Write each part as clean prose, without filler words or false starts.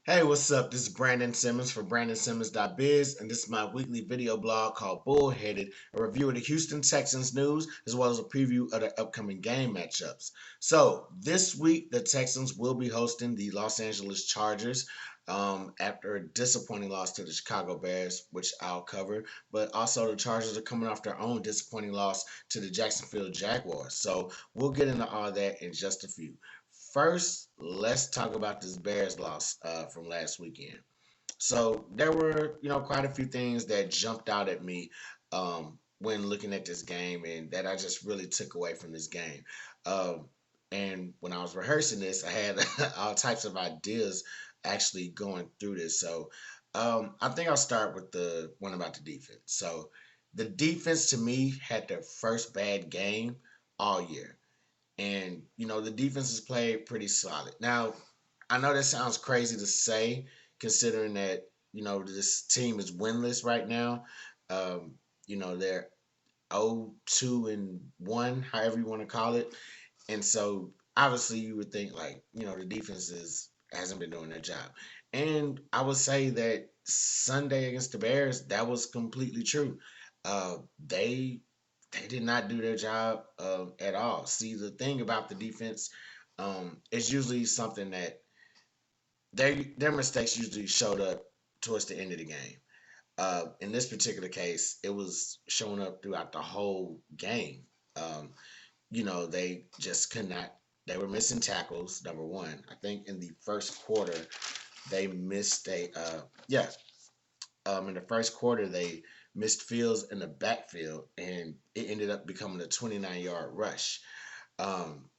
Hey, what's up? This is Brandon Simmons for BrandonSimmons.biz, and this is my weekly video blog called Bullheaded, a review of the Houston Texans news, as well as a preview of the upcoming game matchups. So, this week, the Texans will be hosting the Los Angeles Chargers after a disappointing loss to the Chicago Bears, which I'll cover. But also, the Chargers are coming off their own disappointing loss to the Jacksonville Jaguars. So, we'll get into all that in just a few. First, let's talk about this Bears loss from last weekend. So there were, quite a few things that jumped out at me when looking at this game, and that I just really took away from this game. And when I was rehearsing this, I had all types of ideas actually going through this. So I think I'll start with the one about the defense. So the defense to me had their first bad game all year. And the defense has played pretty solid. Now, I know that sounds crazy to say, considering that this team is winless right now. They're 0-2-1, however you want to call it, and so obviously you would think like the defense hasn't been doing their job. And I would say that Sunday against the Bears, that was completely true. They did not do their job at all. See, the thing about the defense, it's usually something that their mistakes usually showed up towards the end of the game. In this particular case, it was showing up throughout the whole game. Um, they just could not. They were missing tackles. Number one, I think in the first quarter they missed a yeah. In the first quarter they missed fields in the backfield, and it ended up becoming a 29-yard rush. Um,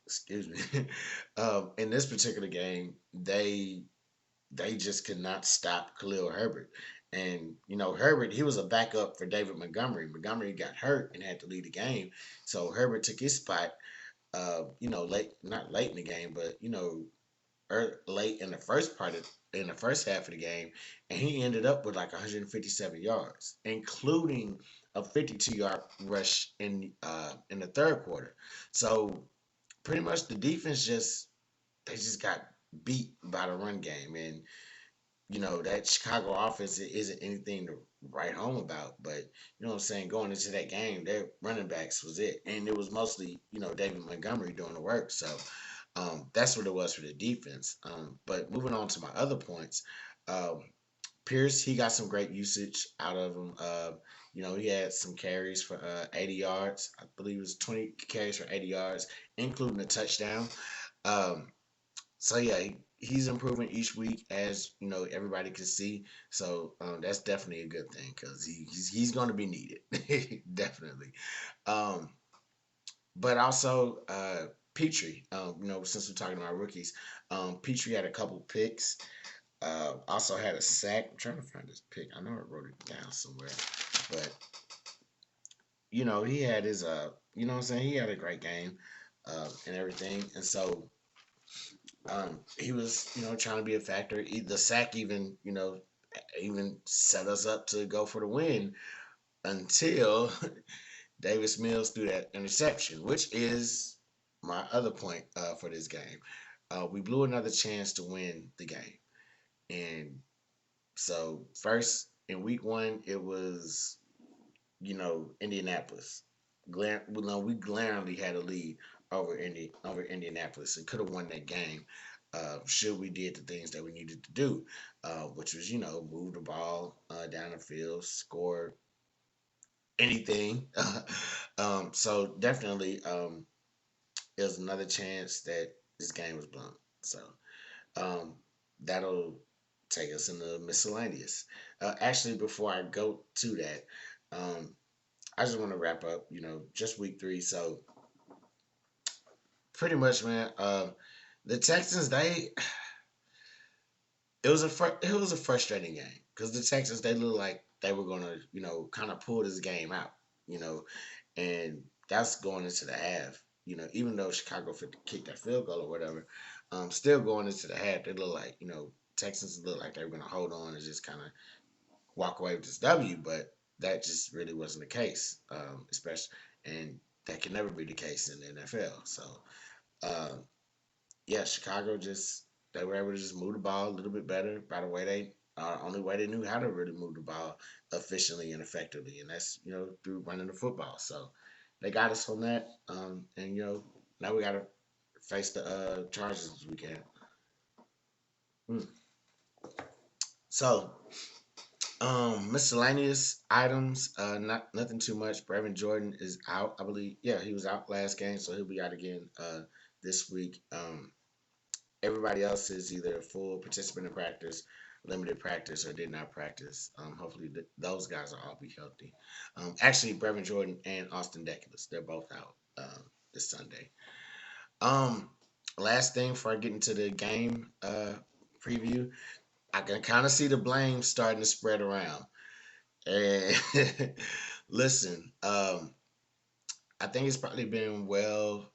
excuse me. In this particular game, they just could not stop Khalil Herbert. And Herbert, he was a backup for David Montgomery. Montgomery got hurt and had to leave the game, so Herbert took his spot. Late, not late in the game, but late in the in the first half of the game, and he ended up with like 157 yards, including a 52-yard rush in the third quarter. So pretty much the defense just got beat by the run game, and that Chicago offense isn't anything to write home about. But what I'm saying, going into that game, their running backs was it, and it was mostly David Montgomery doing the work. So that's what it was for the defense. But moving on to my other points, um, Pierce, he got some great usage out of him. He had some carries for 80 yards. I believe it was 20 carries for 80 yards, including a touchdown. Um, so yeah, he's improving each week, as everybody can see. So that's definitely a good thing because he's going to be needed, definitely. Um, but also Petrie, since we're talking about rookies, Petrie had a couple picks. Also had a sack. I'm trying to find this pick. I know I wrote it down somewhere, but he had his what I'm saying, he had a great game and everything, and so he was, trying to be a factor. The sack even set us up to go for the win until Davis Mills threw that interception, which is my other point for this game. We blew another chance to win the game, and so first in week one it was Indianapolis. We glaringly had a lead over Indianapolis and could have won that game should we did the things that we needed to do, which was move the ball down the field, score anything. So definitely it was another chance that this game was blown. So um, that'll take us into miscellaneous. Actually, before I go to that, um, I just want to wrap up. Just week three. So pretty much, man. The Texans, it was a frustrating game because the Texans, they looked like they were gonna kind of pull this game out, you know, and that's going into the half. Even though Chicago kicked that field goal or whatever, still going into the half, they look like Texans look like they were gonna hold on and just kind of walk away with this W, but that just really wasn't the case, especially, and that can never be the case in the NFL. So, uh, yeah, Chicago just They were able to just move the ball a little bit better by the way they only way they knew how to really move the ball efficiently and effectively, and that's through running the football. So they got us on that, and now we got to face the Chargers this weekend. Mm. So miscellaneous items, not nothing too much. Brevin Jordan is out, I believe. Yeah, he was out last game, so he'll be out again this week. Everybody else is either a full participant in practice, limited practice, or did not practice. Hopefully, those guys will all be healthy. Actually, Brevin Jordan and Austin Deculus, they're both out this Sunday. Um, Last thing before I get into the game preview, I can kind of see the blame starting to spread around. And listen, I think it's probably been well.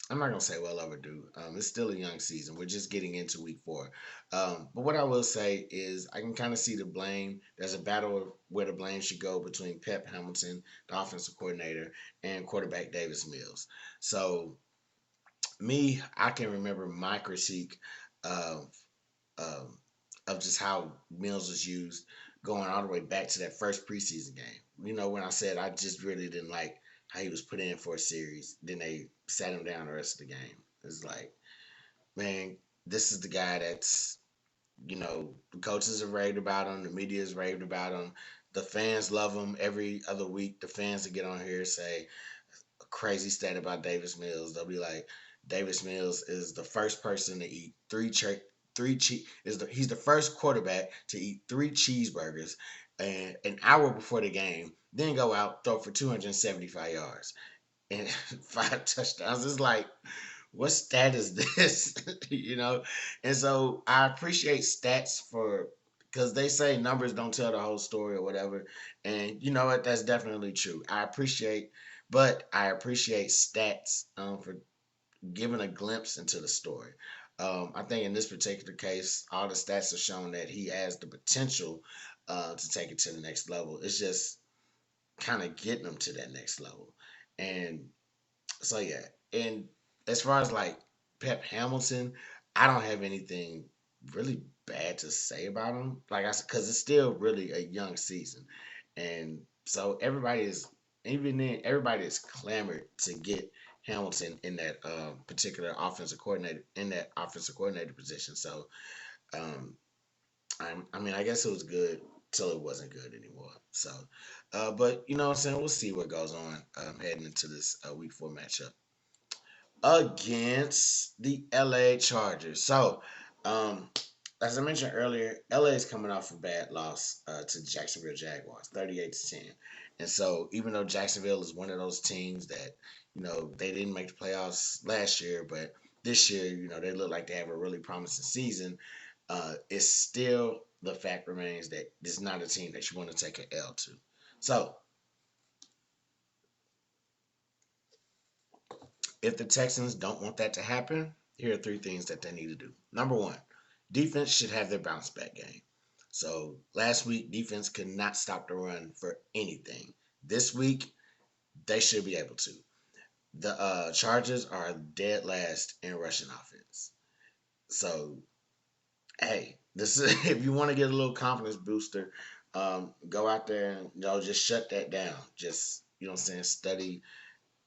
I'm not gonna say well overdue. It's still a young season. We're just getting into week 4. But what I will say is I can kind of see the blame. There's a battle of where the blame should go between Pep Hamilton, the offensive coordinator, and quarterback Davis Mills. So me, I can remember my critique of um, just how Mills was used going all the way back to that first preseason game. When I said I just really didn't like how he was put in for a series, then they sat him down the rest of the game. It's like, man, this is the guy that's, the coaches have raved about him, the media has raved about him, the fans love him. Every other week, the fans that get on here say, crazy stat about Davis Mills. They'll be like, Davis Mills is the first person to eat he's the first quarterback to eat 3 cheeseburgers and an hour before the game, then go out throw for 275 yards and 5 touchdowns. It's like, what stat is this? And so I appreciate stats for because they say numbers don't tell the whole story or whatever. And you know what? That's definitely true. I appreciate stats for giving a glimpse into the story. I think in this particular case, all the stats have shown that he has the potential to take it to the next level. It's just kind of getting him to that next level. And so yeah, and as far as like Pep Hamilton, I don't have anything really bad to say about him. Like I said, because it's still really a young season, and so everybody is clamored to get Hamilton in that particular offensive coordinator position. So um, I mean, I guess it was good till it wasn't good anymore. So, but you know what I'm saying? We'll see what goes on heading into this week 4 matchup against the LA Chargers. So, um, as I mentioned earlier, LA is coming off a bad loss to the Jacksonville Jaguars, 38-10. And so, even though Jacksonville is one of those teams that, they didn't make the playoffs last year, but this year, they look like they have a really promising season. It's still the fact remains that this is not a team that you want to take an L to. So, if the Texans don't want that to happen, here are 3 things that they need to do. Number one, defense should have their bounce back game. So last week, defense could not stop the run for anything. This week, they should be able to. The Chargers are dead last in rushing offense. So hey, this is if you want to get a little confidence booster, go out there and just shut that down. Just what I'm saying, study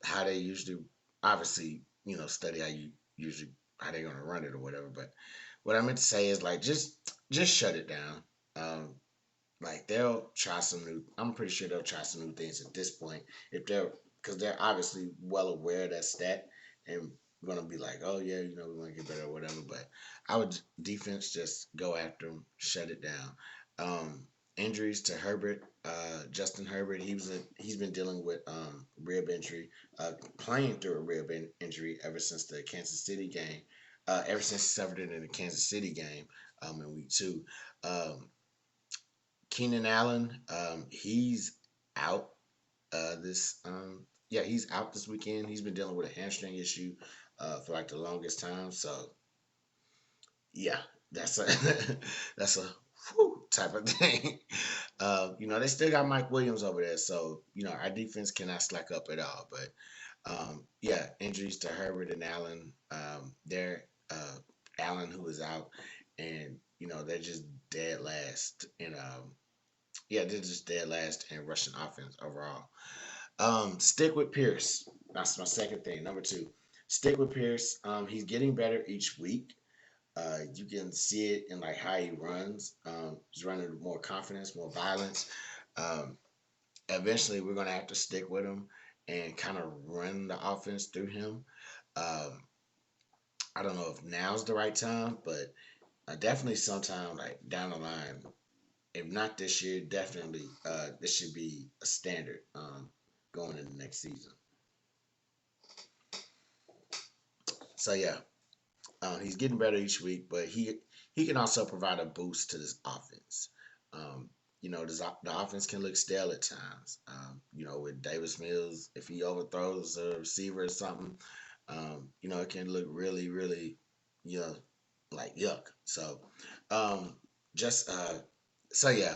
how they usually obviously study how they're gonna run it or whatever. But what I meant to say is like just shut it down. Um, like they'll try some new. I'm pretty sure they'll try some new things at this point if they're because they're obviously well aware of that stat and gonna be like, oh yeah, we want to get better or whatever. But I would defense just go after them, shut it down. Injuries to Herbert, Justin Herbert, he's been dealing with rib injury, playing through a rib injury ever since the Kansas City game, ever since he suffered it in the Kansas City game in week 2. Um, Keenan Allen, he's out this yeah, he's out this weekend. He's been dealing with a hamstring issue for like the longest time. So yeah, that's a that's a whew type of thing. They still got Mike Williams over there, so our defense cannot slack up at all. But yeah, injuries to Herbert and Allen. Allen, who is is out, and they're just dead last in yeah, they're just dead last in rushing offense overall. Stick with Pierce. That's my second thing. Number two, stick with Pierce. He's getting better each week. You can see it in like how he runs. He's running with more confidence, more violence. Um, Eventually, we're gonna have to stick with him and kind of run the offense through him. Um, I don't know if now's the right time, but definitely sometime like down the line. If not this year, definitely this should be a standard going into next season. So yeah, he's getting better each week, but he can also provide a boost to this offense. Um, the offense can look stale at times. With Davis Mills, if he overthrows a receiver or something, it can look really, really, you know, like yuck. Um, just so yeah,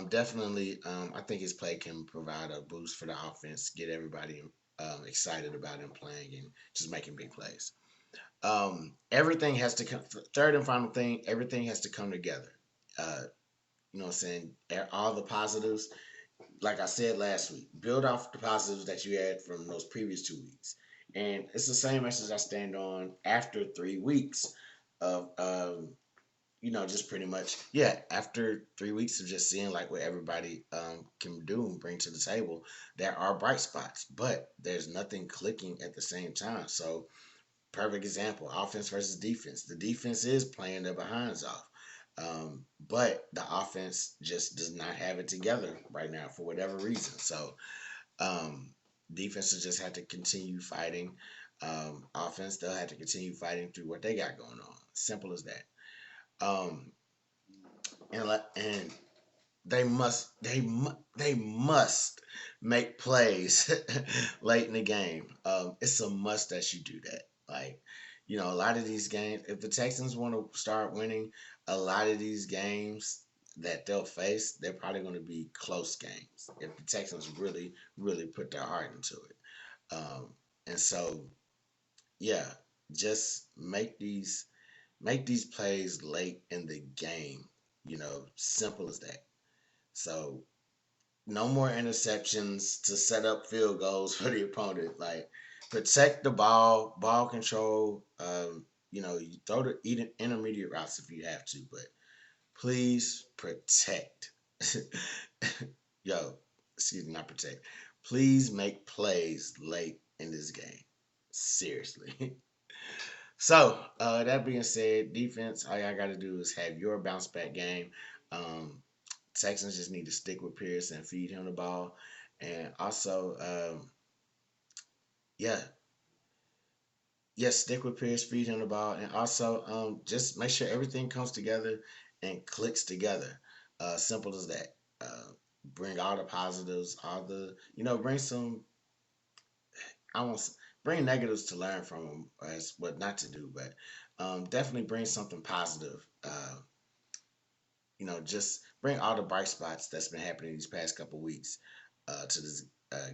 definitely, I think his play can provide a boost for the offense, get everybody excited about him playing and just making big plays. Everything has to come. Third and final thing, everything has to come together. Uh, you know what I'm saying? All the positives, like I said last week, build off the positives that you had from those previous 2 weeks. And it's the same message I stand on after 3 weeks of, just pretty much, yeah, after 3 weeks of just seeing like what everybody can do and bring to the table, there are bright spots, but there's nothing clicking at the same time. So, perfect example, offense versus defense. The defense is playing their behinds off. But the offense just does not have it together right now for whatever reason. So um, defense will just have to continue fighting. Offense, they'll have to continue fighting through what they got going on. Simple as that. Um, and they must make plays late in the game. It's a must that you do that. Like, a lot of these games, if the Texans want to start winning, a lot of these games that they'll face, they're probably going to be close games if the Texans really, really put their heart into it. And so, yeah, just make these plays late in the game. Simple as that. So no more interceptions to set up field goals for the opponent. Like, protect the ball control. You throw the intermediate routes if you have to, but please protect. Yo, excuse me, not protect. Please make plays late in this game. Seriously. So, that being said, defense, all y'all got to do is have your bounce back game. Um, Texans just need to stick with Pierce and feed him the ball. And also, yeah, yes, stick with Pierce, feed him the ball. And also, just make sure everything comes together and clicks together. Simple as that. Bring all the positives, bring some, I won't bring negatives to learn from them as what not to do, but definitely bring something positive. Just bring all the bright spots that's been happening these past couple weeks to this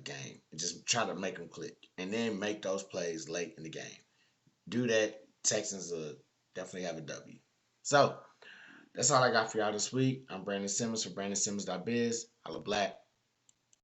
game, and just try to make them click, and then make those plays late in the game. Do that, Texans will definitely have a W. So that's all I got for y'all this week. I'm Brandon Simmons for BrandonSimmons.biz. Holla black.